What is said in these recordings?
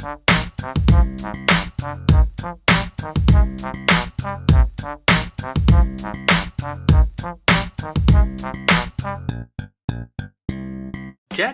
Jak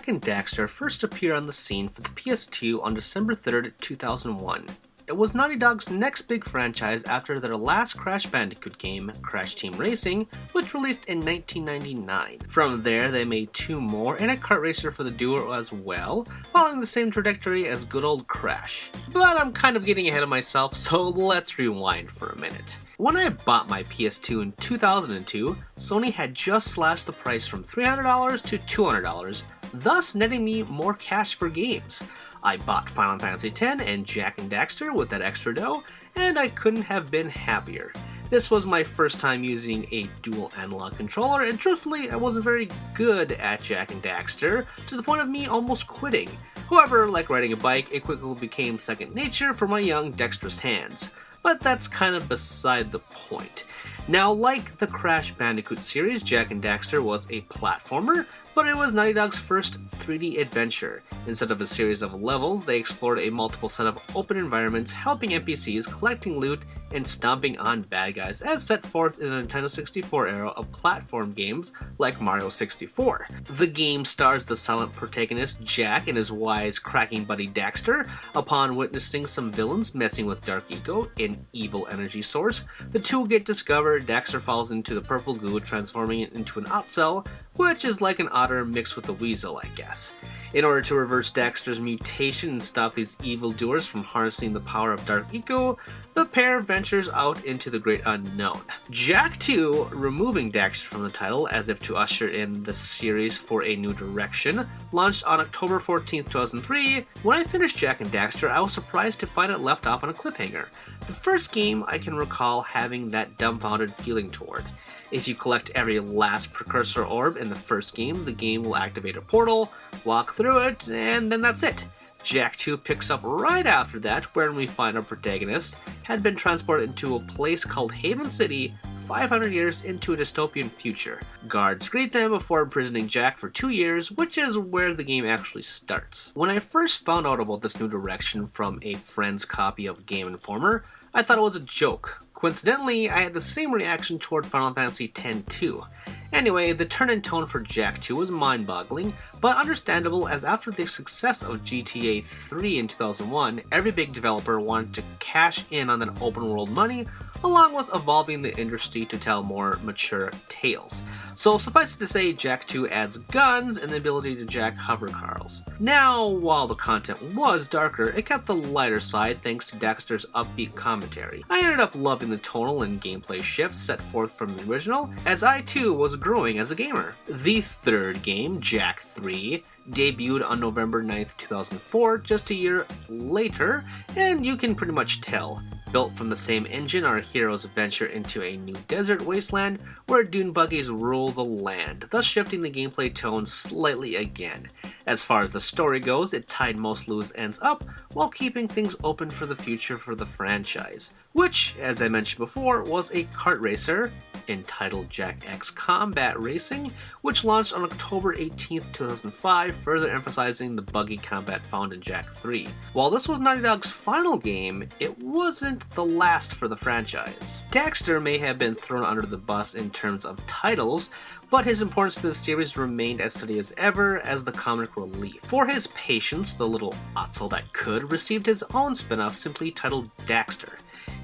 and Daxter first appeared on the scene for the PS2 on December 3rd, 2001. It was Naughty Dog's next big franchise after their last Crash Bandicoot game, Crash Team Racing, which released in 1999. From there, they made two more and a kart racer for the duo as well, following the same trajectory as good old Crash. But I'm kind of getting ahead of myself, so let's rewind for a minute. When I bought my PS2 in 2002, Sony had just slashed the price from $300 to $200, thus netting me more cash for games. I bought Final Fantasy X and Jak and Daxter with that extra dough, and I couldn't have been happier. This was my first time using a dual analog controller, and truthfully, I wasn't very good at Jak and Daxter, to the point of me almost quitting. However, like riding a bike, it quickly became second nature for my young dexterous hands. But that's kind of beside the point. Now, like the Crash Bandicoot series, Jak and Daxter was a platformer, but it was Naughty Dog's first 3D adventure. Instead of a series of levels, they explored a multiple set of open environments, helping NPCs, collecting loot, and stomping on bad guys, as set forth in the Nintendo 64 era of platform games like Mario 64. The game stars the silent protagonist Jak and his wise, cracking buddy Daxter. Upon witnessing some villains messing with Dark Eco, an evil energy source, the two get discovered. Daxter falls into the purple goo, transforming it into an Ottsel, which is like an otter mixed with a weasel, I guess. In order to reverse Daxter's mutation and stop these evildoers from harnessing the power of Dark Eco, the pair ventures out into the great unknown. Jak 2, removing Daxter from the title as if to usher in the series for a new direction, launched on October 14, 2003. When I finished Jak and Daxter, I was surprised to find it left off on a cliffhanger. The first game I can recall having that dumbfounded feeling toward. If you collect every last precursor orb in the first game, the game will activate a portal, walk through it, and then that's it. Jak 2 picks up right after that, where we find our protagonist had been transported into a place called Haven City, 500 years into a dystopian future. Guards greet them before imprisoning Jak for 2 years, which is where the game actually starts. When I first found out about this new direction from a friend's copy of Game Informer, I thought it was a joke. Coincidentally, I had the same reaction toward Final Fantasy X too. Anyway, the turn in tone for Jak 2 was mind-boggling, but understandable, as after the success of GTA 3 in 2001, every big developer wanted to cash in on that open world money, along with evolving the industry to tell more mature tales. So suffice it to say, Jak 2 adds guns and the ability to jack hover cars. Now, while the content was darker, it kept the lighter side thanks to Daxter's upbeat commentary. I ended up loving the tonal and gameplay shifts set forth from the original, as I too was growing as a gamer. The third game, Jak 3, debuted on November 9th, 2004, just a year later, and you can pretty much tell. Built from the same engine, our heroes venture into a new desert wasteland where dune buggies rule the land, thus shifting the gameplay tone slightly again. As far as the story goes, it tied most loose ends up while keeping things open for the future for the franchise, which, as I mentioned before, was a kart racer entitled Jak X Combat Racing, which launched on October 18, 2005, further emphasizing the buggy combat found in Jak 3. While this was Naughty Dog's final game, it wasn't the last for the franchise. Daxter may have been thrown under the bus in terms of titles, but his importance to the series remained as steady as ever as the comic relief. For his patience, the little Ottsel that could received his own spin-off simply titled Daxter.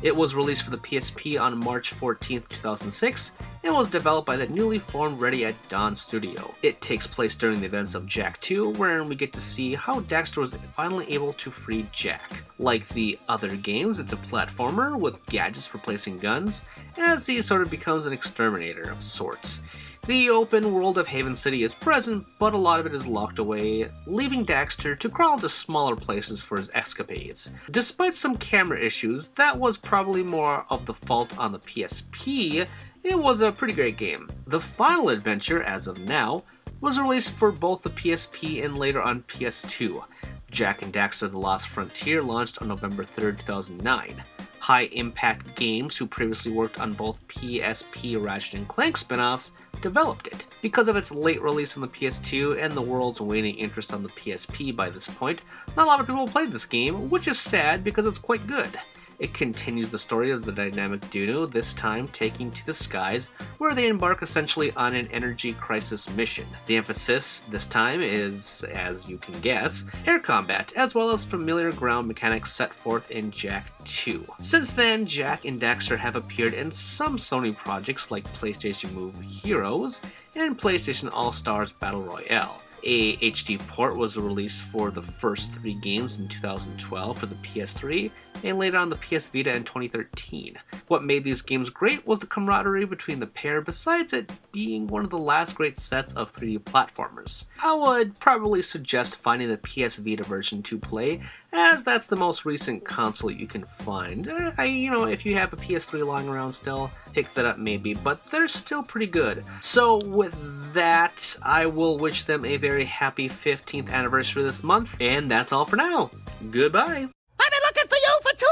It was released for the PSP on March 14, 2006, and was developed by the newly formed Ready at Dawn studio. It takes place during the events of Jak 2, wherein we get to see how Daxter was finally able to free Jak. Like the other games, it's a platformer with gadgets replacing guns, as he sort of becomes an exterminator of sorts. The open world of Haven City is present, but a lot of it is locked away, leaving Daxter to crawl into smaller places for his escapades. Despite some camera issues, that was probably more of the fault on the PSP, it was a pretty great game. The final adventure, as of now, was released for both the PSP and later on PS2. Jak and Daxter: The Lost Frontier launched on November 3rd, 2009. High Impact Games, who previously worked on both PSP Ratchet and Clank spin-offs, developed it. Because of its late release on the PS2 and the world's waning interest on the PSP by this point, not a lot of people played this game, which is sad because it's quite good. It continues the story of the dynamic duo, this time taking to the skies, where they embark essentially on an energy crisis mission. The emphasis this time is, as you can guess, air combat, as well as familiar ground mechanics set forth in Jak 2. Since then, Jak and Daxter have appeared in some Sony projects like PlayStation Move Heroes and PlayStation All-Stars Battle Royale. A HD port was released for the first 3 games in 2012 for the PS3 and later on the PS Vita in 2013. What made these games great was the camaraderie between the pair, besides it being one of the last great sets of 3D platformers. I would probably suggest finding the PS Vita version to play, as that's the most recent console you can find. If you have a PS3 lying around still, pick that up maybe, but they're still pretty good. So with that, I will wish them a very happy 15th anniversary this month, and that's all for now. Goodbye! I've been looking for you for 2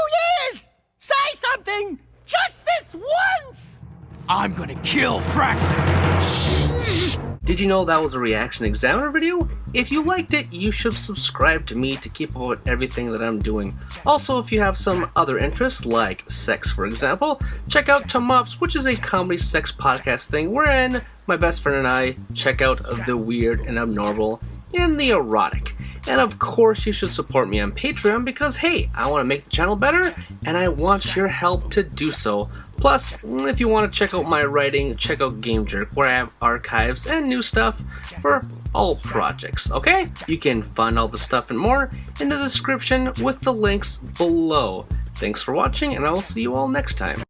years! Say something! Just this once! I'm gonna kill Praxis! Did you know that was a ReActionExaminer video? If you liked it, you should subscribe to me to keep up with everything that I'm doing. Also, if you have some other interests, like sex for example, check out Tum Ups, which is a comedy sex podcast thing wherein my best friend and I check out the weird and abnormal and the erotic. And of course, you should support me on Patreon because, hey, I want to make the channel better and I want your help to do so. Plus, if you want to check out my writing, check out Game Jerk, where I have archives and new stuff for all projects, okay? You can find all the stuff and more in the description with the links below. Thanks for watching, and I will see you all next time.